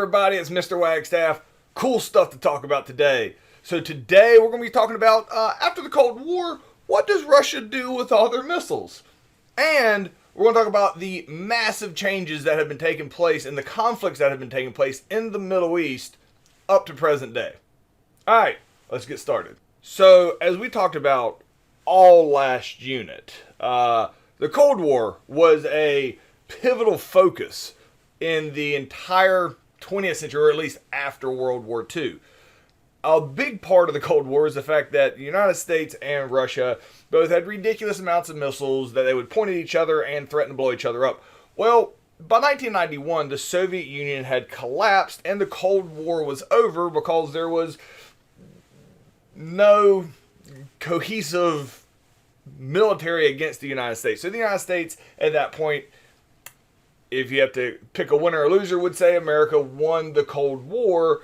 everybody? It's Mr. Wagstaff. Cool stuff to talk about today. So today we're going to be talking about, after the Cold War, what does Russia do with all their missiles? And we're going to talk about the massive changes that have been taking place and the conflicts that have been taking place in the Middle East up to present day. Alright, let's get started. So, as we talked about all last unit, the Cold War was a pivotal focus in the entire 20th century, or at least after World War II. A big part of the Cold War is the fact that the United States and Russia both had ridiculous amounts of missiles that they would point at each other and threaten to blow each other up. Well, by 1991, the Soviet Union had collapsed and the Cold War was over because there was no cohesive military against the United States. So the United States, at that point, if you have to pick a winner or loser, would say America won the Cold War,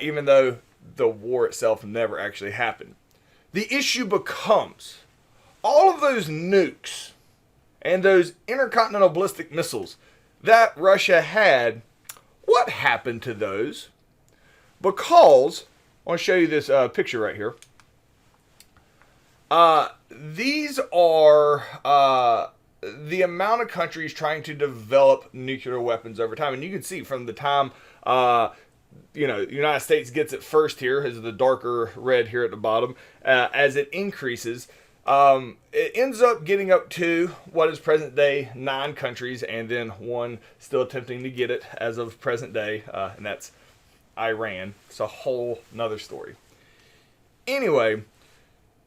even though the war itself never actually happened. The issue becomes, all of those nukes and those intercontinental ballistic missiles that Russia had, what happened to those? Because, I want to show you this picture right here. These are the amount of countries trying to develop nuclear weapons over time. And you can see from the time, the United States gets it first here, is the darker red here at the bottom, as it increases, it ends up getting up to what is present day 9 countries, and then one still attempting to get it as of present day, and that's Iran. It's a whole nother story. Anyway,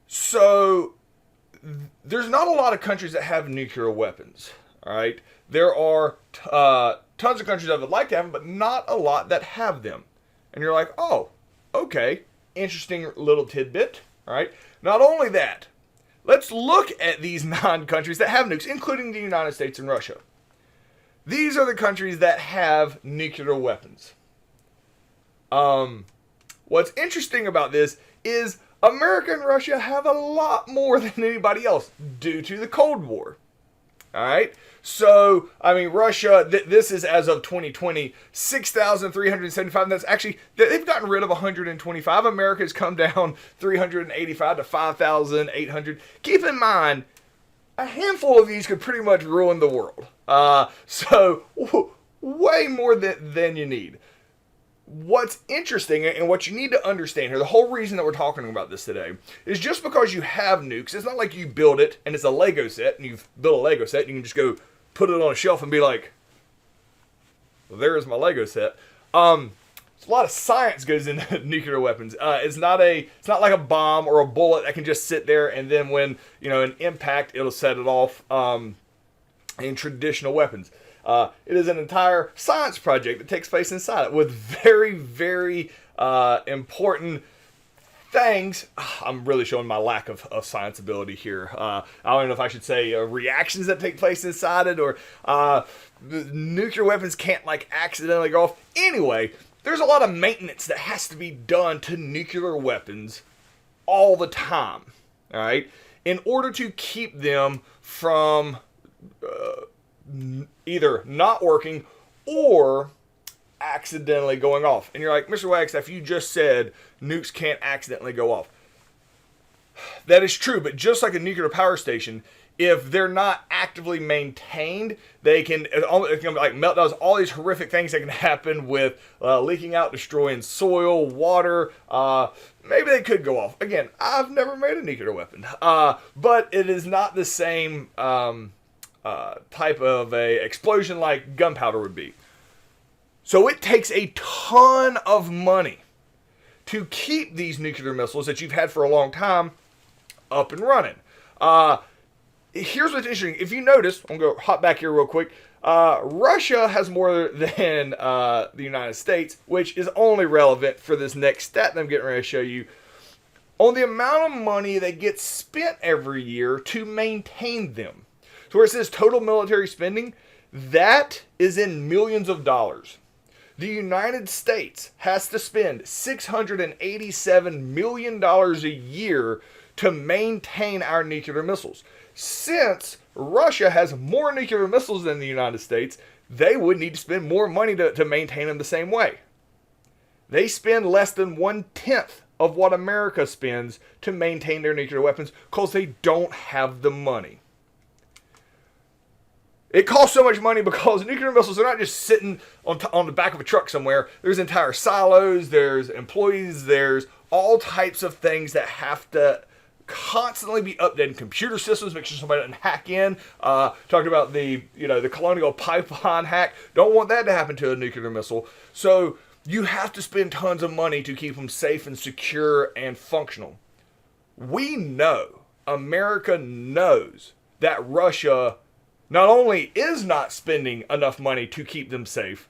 so there's not a lot of countries that have nuclear weapons, all right? There are tons of countries that would like to have them, but not a lot that have them. And you're like, oh, okay, interesting little tidbit, all right? Not only that, let's look at these 9 countries that have nukes, including the United States and Russia. These are the countries that have nuclear weapons. What's interesting about this is America and Russia have a lot more than anybody else due to the Cold War. Alright? So, Russia, this is as of 2020, 6,375. That's actually, they've gotten rid of 125. America has come down 385 to 5,800. Keep in mind, a handful of these could pretty much ruin the world. Way more than you need. What's interesting and what you need to understand here, the whole reason that we're talking about this today, is just because you have nukes, it's not like you build it and it's a Lego set and you've built a Lego set and you can just go put it on a shelf and be like, well, there's my Lego set. A lot of science goes into nuclear weapons. It's not like a bomb or a bullet that can just sit there and then when an impact it'll set it off. In traditional weapons. It is an entire science project that takes place inside it with very, very important things. I'm really showing my lack of science ability here. I don't know if I should say reactions that take place inside it, or nuclear weapons can't accidentally go off. Anyway, there's a lot of maintenance that has to be done to nuclear weapons all the time. All right, in order to keep them from either not working or accidentally going off. And you're like, Mr. Wagstaff, you just said nukes can't accidentally go off. That is true, but just like a nuclear power station, if they're not actively maintained, they can meltdowns, all these horrific things that can happen with leaking out, destroying soil, water. Maybe they could go off. Again, I've never made a nuclear weapon, but it is not the same type of a explosion like gunpowder would be. So it takes a ton of money to keep these nuclear missiles that you've had for a long time up and running. Here's what's interesting. If you notice, I'm going to hop back here real quick. Russia has more than the United States, which is only relevant for this next stat that I'm getting ready to show you, on the amount of money that gets spent every year to maintain them. So where it says total military spending, that is in millions of dollars. The United States has to spend $687 million a year to maintain our nuclear missiles. Since Russia has more nuclear missiles than the United States, they would need to spend more money to maintain them the same way. They spend less than 1/10 of what America spends to maintain their nuclear weapons because they don't have the money. It costs so much money because nuclear missiles are not just sitting on the back of a truck somewhere. There's entire silos, there's employees, there's all types of things that have to constantly be updated. Computer systems, make sure somebody doesn't hack in. Talking about the colonial pipeline hack. Don't want that to happen to a nuclear missile. So you have to spend tons of money to keep them safe and secure and functional. We know, America knows, that Russia not only is not spending enough money to keep them safe,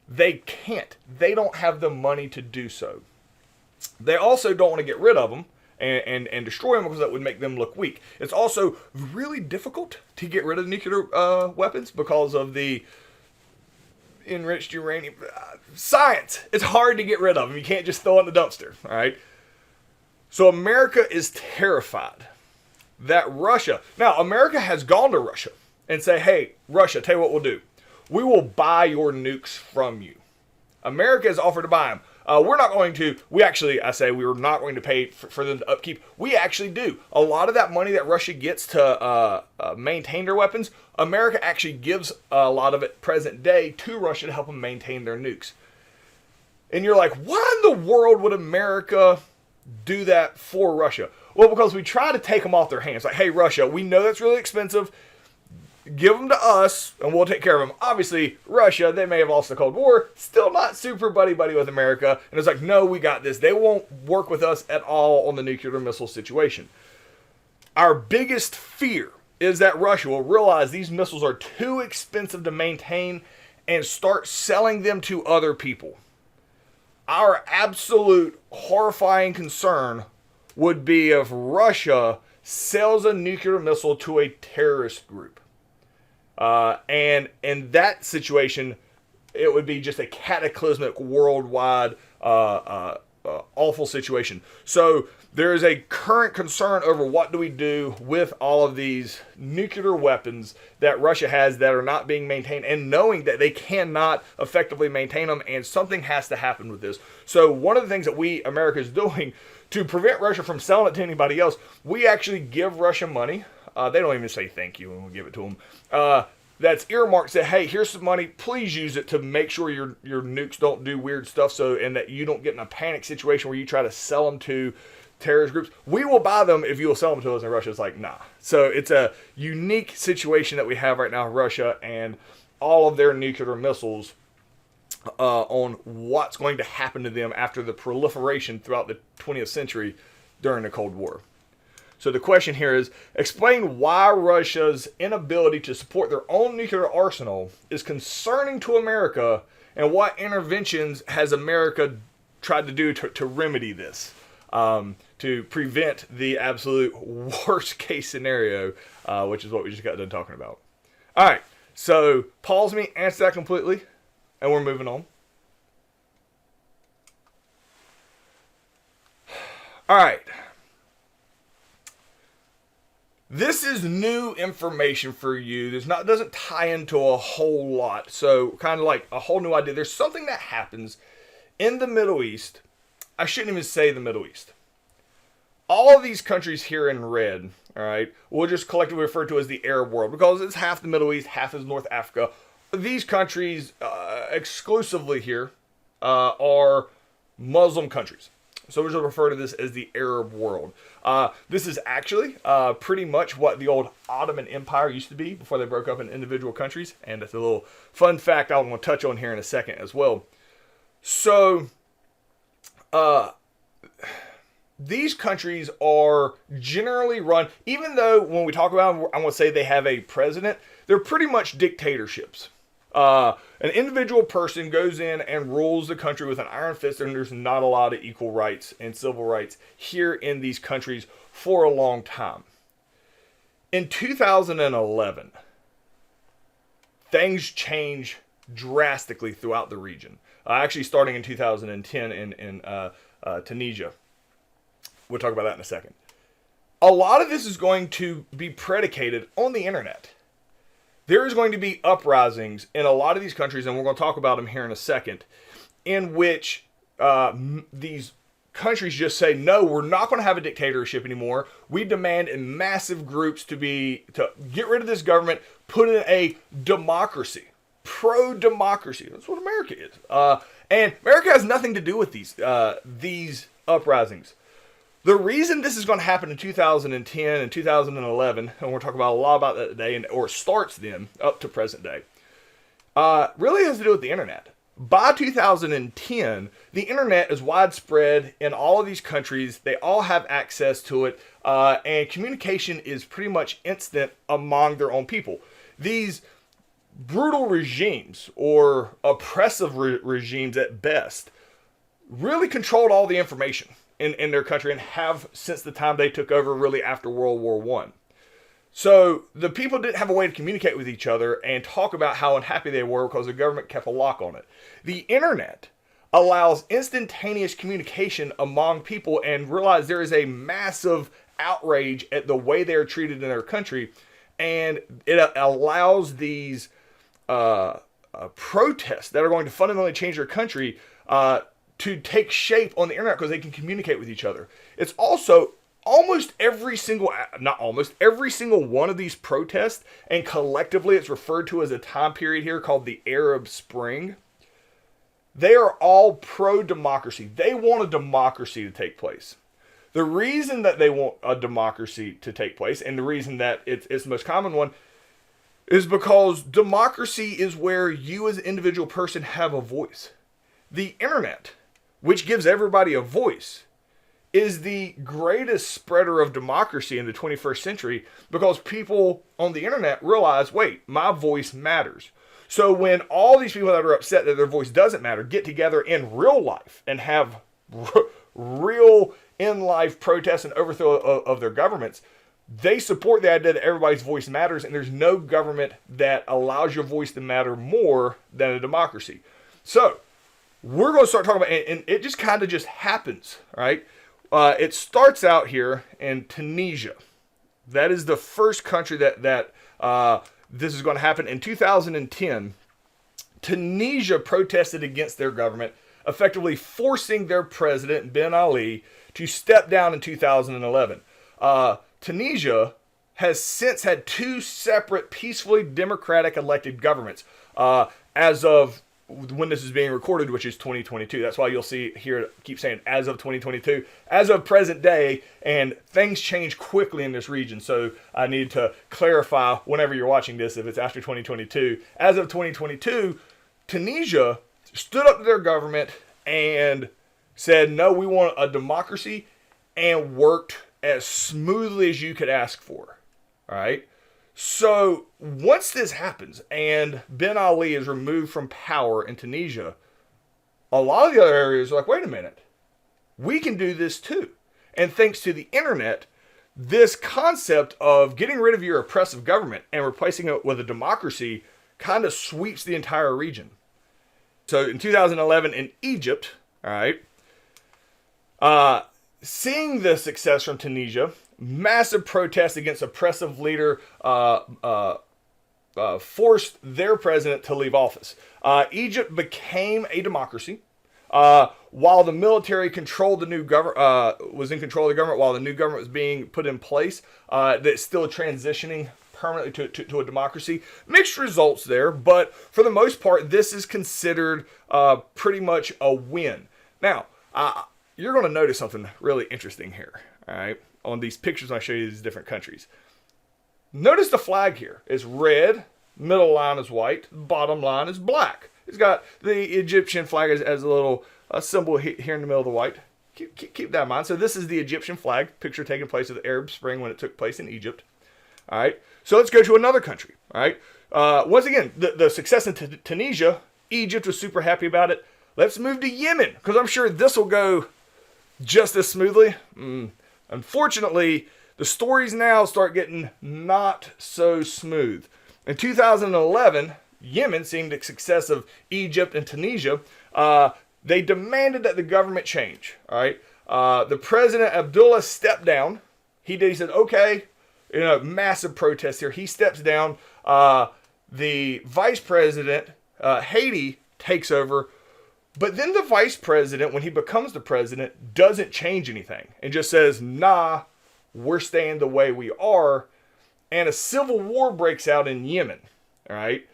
they can't. They don't have the money to do so. They also don't want to get rid of them and destroy them because that would make them look weak. It's also really difficult to get rid of nuclear weapons because of the enriched uranium. Science. It's hard to get rid of them. You can't just throw it in the dumpster. All right. So America is terrified that Russia. Now, America has gone to Russia and say, hey, Russia, tell you what we'll do. We will buy your nukes from you. America has offered to buy them. We're not going to, we're not going to pay for them to upkeep. We actually do. A lot of that money that Russia gets to maintain their weapons, America actually gives a lot of it present day to Russia to help them maintain their nukes. And you're like, why in the world would America do that for Russia? Well, because we try to take them off their hands. Like, hey, Russia, we know that's really expensive. Give them to us, and we'll take care of them. Obviously, Russia, they may have lost the Cold War, still not super buddy-buddy with America. And it's like, no, we got this. They won't work with us at all on the nuclear missile situation. Our biggest fear is that Russia will realize these missiles are too expensive to maintain and start selling them to other people. Our absolute horrifying concern would be if Russia sells a nuclear missile to a terrorist group. And in that situation, it would be just a cataclysmic, worldwide, awful situation. So there is a current concern over what do we do with all of these nuclear weapons that Russia has that are not being maintained, and knowing that they cannot effectively maintain them, and something has to happen with this. So one of the things that America is doing to prevent Russia from selling it to anybody else, we actually give Russia money. They don't even say thank you when we give it to them. That's earmarked. Say, hey, here's some money. Please use it to make sure your nukes don't do weird stuff. And that you don't get in a panic situation where you try to sell them to terrorist groups. We will buy them if you will sell them to us. And Russia's like, nah. So it's a unique situation that we have right now, Russia and all of their nuclear missiles, on what's going to happen to them after the proliferation throughout the 20th century during the Cold War. So the question here is, explain why Russia's inability to support their own nuclear arsenal is concerning to America, and what interventions has America tried to do to remedy this, to prevent the absolute worst case scenario, which is what we just got done talking about. All right, so pause me, answer that completely, and we're moving on. All right. This is new information for you. Doesn't tie into a whole lot. So kind of like a whole new idea. There's something that happens in the Middle East. I shouldn't even say the Middle East. All of these countries here in red, all right, we'll just collectively refer to as the Arab world because it's half the Middle East, half is North Africa. These countries exclusively here are Muslim countries. So we'll just refer to this as the Arab world. This is actually pretty much what the old Ottoman Empire used to be before they broke up into individual countries. And it's a little fun fact I want to touch on here in a second as well. So these countries are generally run, even though when we talk about them, I'm going to say they have a president, they're pretty much dictatorships. An individual person goes in and rules the country with an iron fist, and there's not a lot of equal rights and civil rights here in these countries for a long time. In 2011, things change drastically throughout the region. Actually, starting in 2010 in Tunisia. We'll talk about that in a second. A lot of this is going to be predicated on the internet. There is going to be uprisings in a lot of these countries, and we're going to talk about them here in a second, in which these countries just say, no, we're not going to have a dictatorship anymore. We demand in massive groups to get rid of this government, put in a democracy, pro-democracy. That's what America is. And America has nothing to do with these uprisings. The reason this is going to happen in 2010 and 2011, and we'll talk about a lot about that today, or starts then up to present day, really has to do with the internet. By 2010, the internet is widespread in all of these countries. They all have access to it, and communication is pretty much instant among their own people. These brutal regimes, or oppressive regimes at best, really controlled all the information in their country, and have since the time they took over, really after World War I. So the people didn't have a way to communicate with each other and talk about how unhappy they were because the government kept a lock on it. The internet allows instantaneous communication among people, and realize there is a massive outrage at the way they are treated in their country, and it allows these protests that are going to fundamentally change their country to take shape on the internet because they can communicate with each other. It's also every single one of these protests, and collectively it's referred to as a time period here called the Arab Spring. They are all pro-democracy. They want a democracy to take place. The reason that they want a democracy to take place, and the reason that it's the most common one, is because democracy is where you as an individual person have a voice. The internet, which gives everybody a voice, is the greatest spreader of democracy in the 21st century, because people on the internet realize, wait, my voice matters. So when all these people that are upset that their voice doesn't matter get together in real life and have real in-life protests and overthrow of their governments, they support the idea that everybody's voice matters, and there's no government that allows your voice to matter more than a democracy. So we're going to start talking about, and it just kind of just happens, right? It starts out here in Tunisia. That is the first country that this is going to happen. In 2010, Tunisia protested against their government, effectively forcing their president, Ben Ali, to step down in 2011. Tunisia has since had two separate, peacefully democratic elected governments as of when this is being recorded, which is 2022. That's why you'll see here, keep saying as of 2022, as of present day, and things change quickly in this region. So I need to clarify whenever you're watching this, if it's after 2022. As of 2022, Tunisia stood up to their government and said, no, we want a democracy, and worked as smoothly as you could ask for. All right. So once this happens and Ben Ali is removed from power in Tunisia, a lot of the other areas are like, wait a minute, we can do this too. And thanks to the internet, this concept of getting rid of your oppressive government and replacing it with a democracy kind of sweeps the entire region. So in 2011 in Egypt, all right, seeing the success from Tunisia, massive protests against oppressive leader forced their president to leave office. Egypt became a democracy while the military controlled the new government, was in control of the government, while the new government was being put in place. That's still transitioning permanently to a democracy. Mixed results there, but for the most part, this is considered pretty much a win. Now, you're going to notice something really interesting here, all right, on these pictures when I show you these different countries. Notice the flag here is red, middle line is white, bottom line is black. It's got the Egyptian flag as a little symbol here in the middle of the white. Keep that in mind. So this is the Egyptian flag, picture taking place of the Arab Spring when it took place in Egypt. All right, so let's go to another country. All right, once again, the success in Tunisia, Egypt was super happy about it. Let's move to Yemen, because I'm sure this will go just as smoothly. Unfortunately, the stories now start getting not so smooth. In 2011, Yemen, seeing the success of Egypt and Tunisia, they demanded that the government change. All right, the president Abdullah stepped down. He said, okay, massive protest here. He steps down. The vice president, Haiti, takes over. But then the vice president, when he becomes the president, doesn't change anything and just says, nah, we're staying the way we are. And a civil war breaks out in Yemen, all right,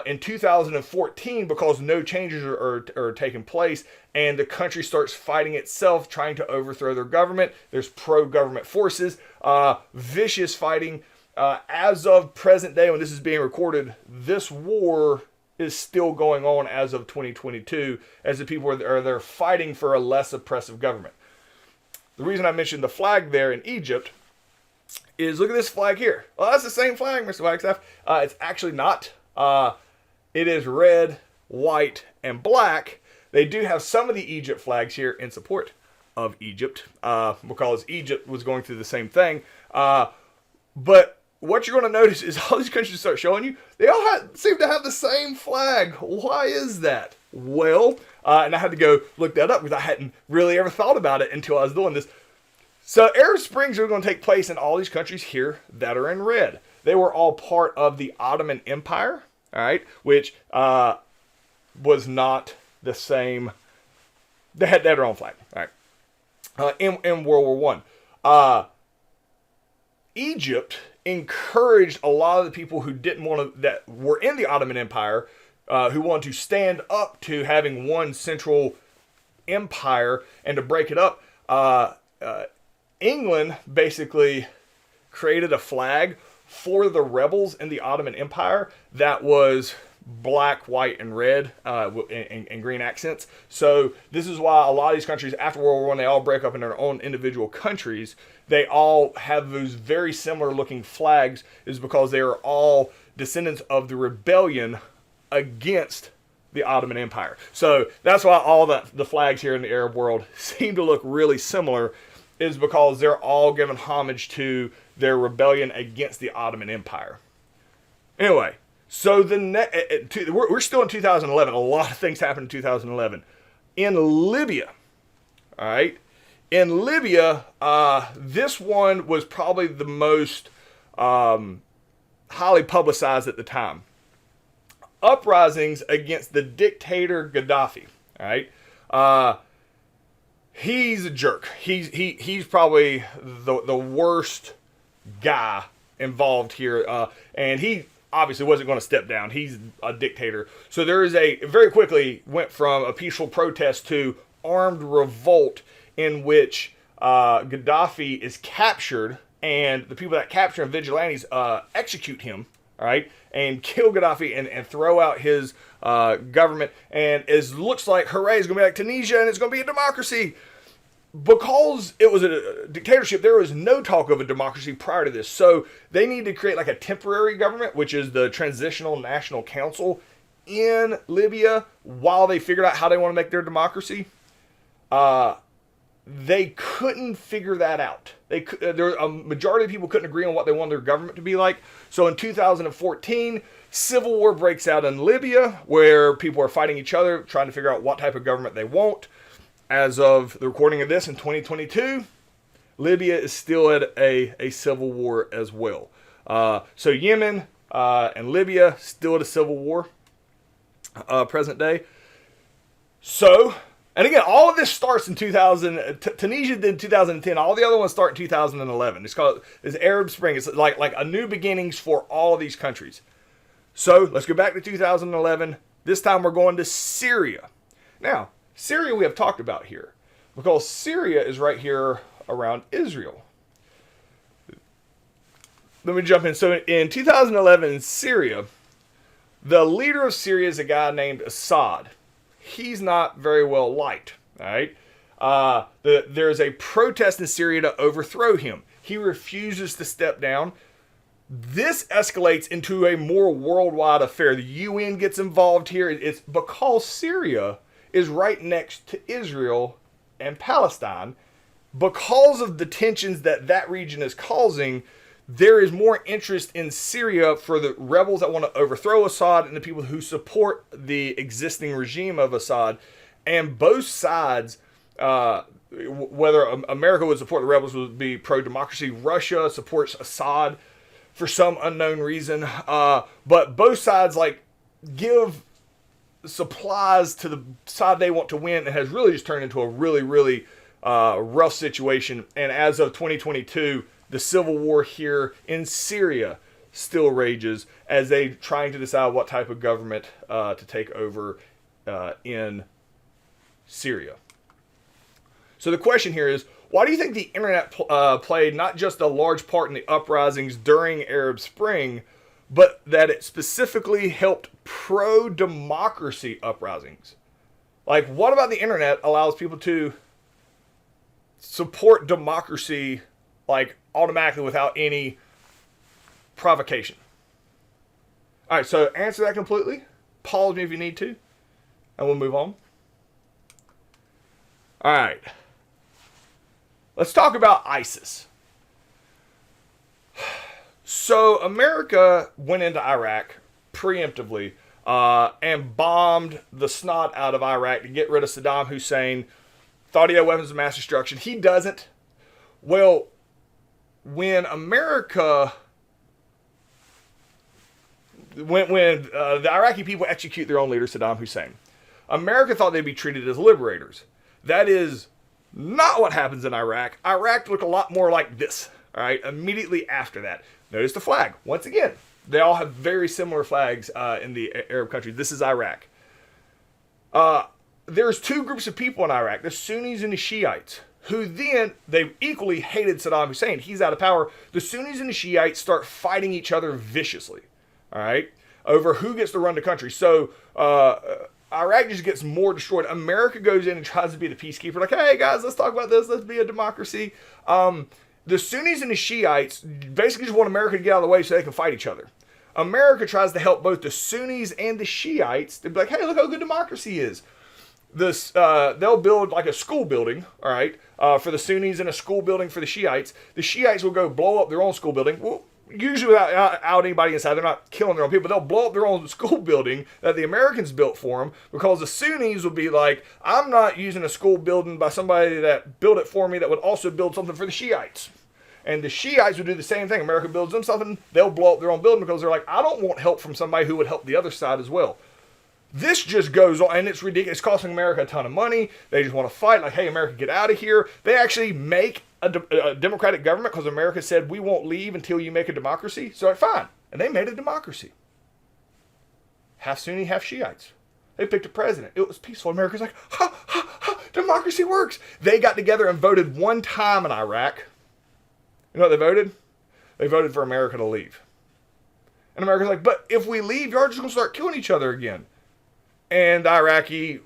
in 2014 because no changes are taking place, and the country starts fighting itself, trying to overthrow their government. There's pro-government forces, vicious fighting. As of present day, when this is being recorded, this war is still going on as of 2022, as the people are there fighting for a less oppressive government. The reason I mentioned the flag there in Egypt is, look at this flag here. Well, that's the same flag, Mr. Wagstaff. It's actually not. It is red, white, and black. They do have some of the Egypt flags here in support of Egypt, because Egypt was going through the same thing. But what you're going to notice is all these countries start showing you, they all seem to have the same flag. Why is that? Well, and I had to go look that up because I hadn't really ever thought about it until I was doing this. So Arab Springs are going to take place in all these countries here that are in red. They were all part of the Ottoman Empire, all right, which was not the same. They had their own flag, all right. In World War I, Egypt encouraged a lot of the people who didn't want to, that were in the Ottoman Empire, who wanted to stand up to having one central empire and to break it up. England basically created a flag for the rebels in the Ottoman Empire that was black, white, and red, and green accents. So this is why a lot of these countries after World War I, they all break up in their own individual countries. They all have those very similar looking flags, is because they are all descendants of the rebellion against the Ottoman Empire. So that's why all the flags here in the Arab world seem to look really similar, is because they're all giving homage to their rebellion against the Ottoman Empire. Anyway, so we're still in 2011. A lot of things happened in 2011. In Libya, all right? In Libya, this one was probably the most highly publicized at the time. Uprisings against the dictator Gaddafi, all right? He's a jerk. He's probably the worst guy involved here, and he obviously wasn't going to step down. He's a dictator. So there is very quickly went from a peaceful protest to armed revolt, in which Gaddafi is captured, and the people that capture him, vigilantes, execute him, all right, and kill Gaddafi and throw out his government. And it looks like, hooray, it's going to be like Tunisia and it's going to be a democracy. Because it was a dictatorship, there was no talk of a democracy prior to this. So they need to create like a temporary government, which is the Transitional National Council in Libya, while they figured out how they want to make their democracy. They couldn't figure that out. A majority of people couldn't agree on what they wanted their government to be like. So in 2014, civil war breaks out in Libya, where people are fighting each other, trying to figure out what type of government they want. As of the recording of this in 2022, Libya is still at a civil war as well. So Yemen and Libya still at a civil war, present day. So, and again, all of this starts in 2000. Tunisia did 2010. All the other ones start in 2011. It's Arab Spring. It's like a new beginnings for all of these countries. So let's go back to 2011. This time we're going to Syria. Now, Syria we have talked about here, because Syria is right here around Israel. Let me jump in. So in 2011 in Syria, the leader of Syria is a guy named Assad. He's not very well liked, all right? There's a protest in Syria to overthrow him. He refuses to step down. This escalates into a more worldwide affair. The UN gets involved here. It's because Syria is right next to Israel and Palestine. Because of the tensions that region is causing, there is more interest in Syria for the rebels that want to overthrow Assad and the people who support the existing regime of Assad. And both sides, whether America would support the rebels, would be pro-democracy. Russia supports Assad for some unknown reason. But both sides give supplies to the side they want to win, and has really just turned into a really, really rough situation. And as of 2022, the civil war here in Syria still rages as they trying to decide what type of government to take over in Syria. So the question here is, why do you think the internet played not just a large part in the uprisings during Arab Spring, but that it specifically helped pro-democracy uprisings? Like, what about the internet allows people to support democracy, like, automatically without any provocation? All right, so answer that completely. Pause me if you need to, and we'll move on. All right. Let's talk about ISIS. So America went into Iraq preemptively and bombed the snot out of Iraq to get rid of Saddam Hussein. Thought he had weapons of mass destruction. He doesn't. Well, when America... When the Iraqi people execute their own leader, Saddam Hussein, America thought they'd be treated as liberators. That is not what happens in Iraq. Iraq looked a lot more like this, all right, immediately after that. Notice the flag. Once again, they all have very similar flags in the Arab countries. This is Iraq. There's two groups of people in Iraq, the Sunnis and the Shiites, who then, they equally hated Saddam Hussein. He's out of power. The Sunnis and the Shiites start fighting each other viciously, all right, over who gets to run the country. So Iraq just gets more destroyed. America goes in and tries to be the peacekeeper. Like, hey, guys, let's talk about this. Let's be a democracy. The Sunnis and the Shiites basically just want America to get out of the way so they can fight each other. America tries to help both the Sunnis and the Shiites. They'll be like, hey, look how good democracy is. They'll build like a school building, all right, for the Sunnis and a school building for the Shiites. The Shiites will go blow up their own school building. Well, usually without out anybody inside. They're not killing their own people. They'll blow up their own school building that the Americans built for them, because the Sunnis will be like, I'm not using a school building by somebody that built it for me that would also build something for the Shiites. And the Shiites would do the same thing. America builds them something, they'll blow up their own building because they're like, I don't want help from somebody who would help the other side as well. This just goes on, and it's ridiculous. It's costing America a ton of money. They just want to fight, like, hey, America, get out of here. They actually make a democratic government because America said, we won't leave until you make a democracy. So, fine. And they made a democracy. Half Sunni, half Shiites. They picked a president. It was peaceful. America's like, ha, ha, ha, democracy works. They got together and voted one time in Iraq. You know what they voted? They voted for America to leave. And America's like, but if we leave, you're just going to start killing each other again. And the Iraqi,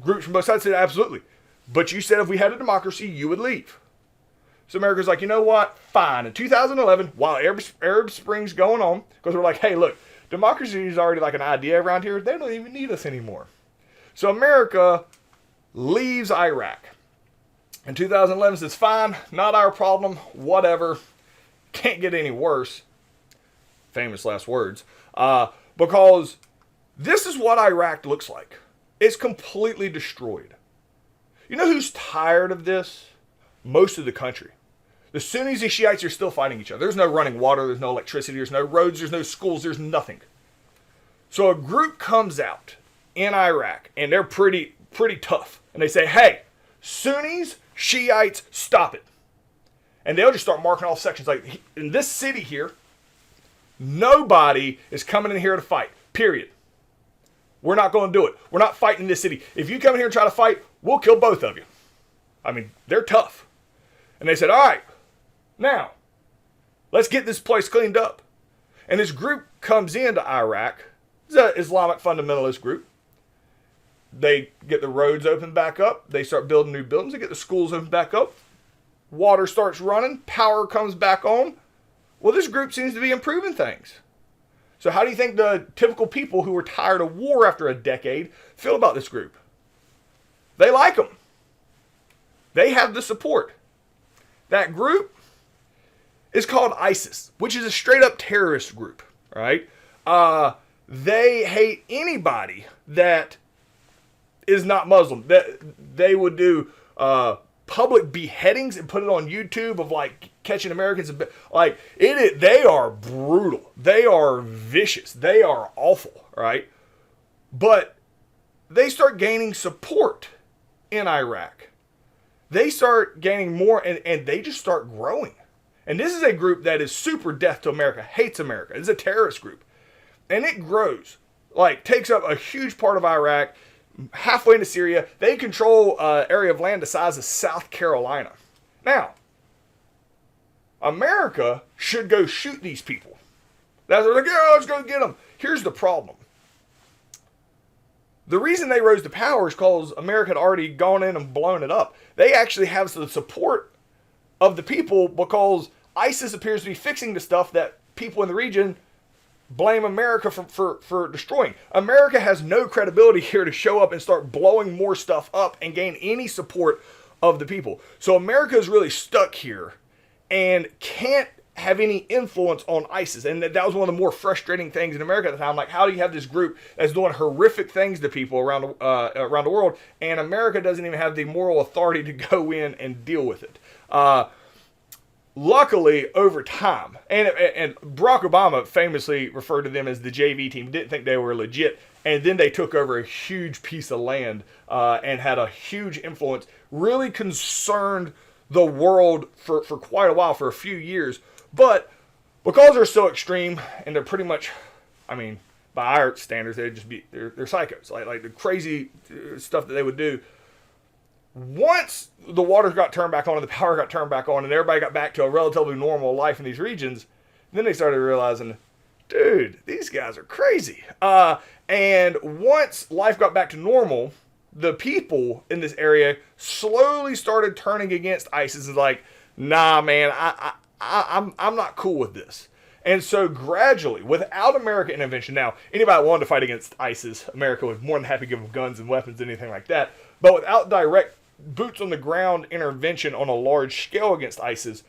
groups from both sides said, absolutely. But you said if we had a democracy, you would leave. So America's like, you know what? Fine. In 2011, while Arab Spring's going on, because we're like, hey, look, democracy is already like an idea around here. They don't even need us anymore. So America leaves Iraq. In 2011 says, fine, not our problem, whatever. Can't get any worse. Famous last words. Because this is what Iraq looks like. It's completely destroyed. You know who's tired of this? Most of the country. The Sunnis and Shiites are still fighting each other. There's no running water, there's no electricity, there's no roads, there's no schools, there's nothing. So a group comes out in Iraq, and they're pretty tough. And they say, hey, Sunnis, Shiites, stop it. And they'll just start marking off sections. Like, in this city here, nobody is coming in here to fight. Period. We're not going to do it. We're not fighting in this city. If you come in here and try to fight, we'll kill both of you. I mean, they're tough. And they said, all right, now, let's get this place cleaned up. And this group comes into Iraq. It's an Islamic fundamentalist group. They get the roads opened back up. They start building new buildings. They get the schools opened back up. Water starts running. Power comes back on. Well, this group seems to be improving things. So how do you think the typical people who were tired of war after a decade feel about this group? They like them. They have the support. That group is called ISIS, which is a straight up terrorist group, right? They hate anybody that is not Muslim. They would do public beheadings and put it on YouTube of like catching Americans. Like they are brutal. They are vicious. They are awful, right? But they start gaining support in Iraq. They start gaining more, and they just start growing. And this is a group that is super death to America, hates America. It's a terrorist group. And it grows, like takes up a huge part of Iraq, halfway into Syria. They control an area of land the size of South Carolina. Now, America should go shoot these people. That's what they're like, yeah, let's go get them. Here's the problem. The reason they rose to power is because America had already gone in and blown it up. They actually have the support of the people because ISIS appears to be fixing the stuff that people in the region blame America for destroying. America has no credibility here to show up and start blowing more stuff up and gain any support of the people. So America is really stuck here and can't have any influence on ISIS. And that was one of the more frustrating things in America at the time. Like, how do you have this group that's doing horrific things to people around the world, and America doesn't even have the moral authority to go in and deal with it? Luckily, over time, and Barack Obama famously referred to them as the JV team, didn't think they were legit, and then they took over a huge piece of land and had a huge influence, really concerned the world for quite a while, for a few years. But because they're so extreme, and they're pretty much, I mean, by our standards, they're psychos, like the crazy stuff that they would do. Once the waters got turned back on and the power got turned back on and everybody got back to a relatively normal life in these regions, then they started realizing, dude, these guys are crazy. And once life got back to normal, the people in this area slowly started turning against ISIS and like, nah, man, I'm not cool with this. And so gradually, without American intervention, now, anybody wanted to fight against ISIS, America was more than happy to give them guns and weapons, anything like that. But without direct boots on the ground intervention on a large scale against ISIS,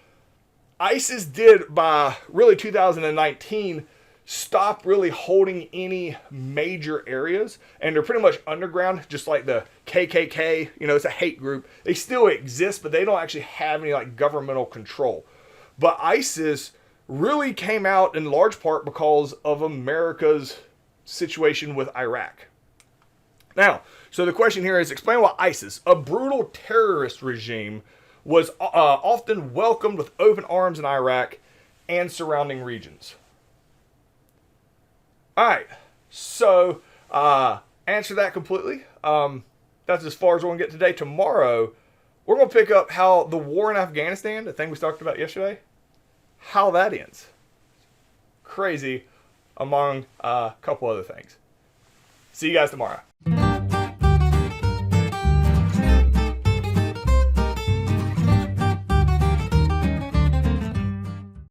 ISIS did, by really 2019, stop really holding any major areas. And they're pretty much underground, just like the KKK. You know, it's a hate group. They still exist, but they don't actually have any like governmental control. But ISIS really came out in large part because of America's situation with Iraq. Now, so the question here is, explain why ISIS, a brutal terrorist regime, was often welcomed with open arms in Iraq and surrounding regions. All right, so answer that completely. That's as far as we're going to get today. Tomorrow, we're going to pick up how the war in Afghanistan, the thing we talked about yesterday, how that ends. Crazy, among a couple other things. See you guys tomorrow.